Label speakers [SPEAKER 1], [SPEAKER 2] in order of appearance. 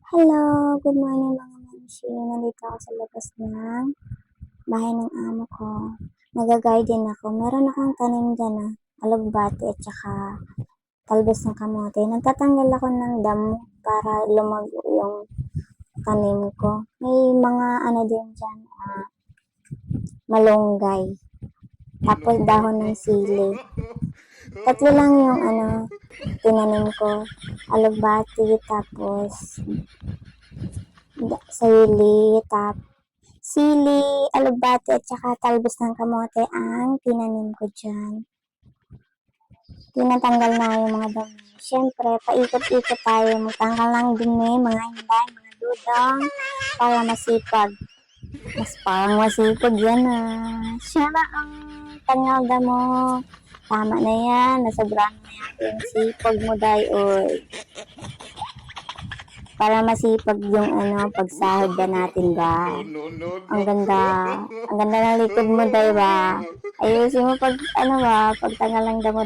[SPEAKER 1] Hello, good morning mga mamsi. Nandito ako sa labas ng bahay ng amo ko. Nag-garden ako. Meron akong tanim dyan alugbati at saka talbos ng kamote. Nagtatanggal ako ng damo para lumago yung tanim ko. May mga ano din dyan, malunggay. Tapos dahon ng sili. Tatlo lang yung tinanim ko. Alugbati, tapos sili, alugbati at saka talbos ng kamote ang tinanim ko dyan. Tinatanggal na yung mga dumi. Siyempre, paikot-ikot tayo. Magtanggal ng dumi, mga hinday, mga dudong, para masipag. Mas parang masipag yan Siya na ang tangal mo. Tama na yan. Nasobrahan na yan yung sipag mo, oy. Para masipag yung pagsahod ba natin ba? Ang ganda. Ang ganda ng likod mo, ba? Ayusin mo pagtangal ng damo,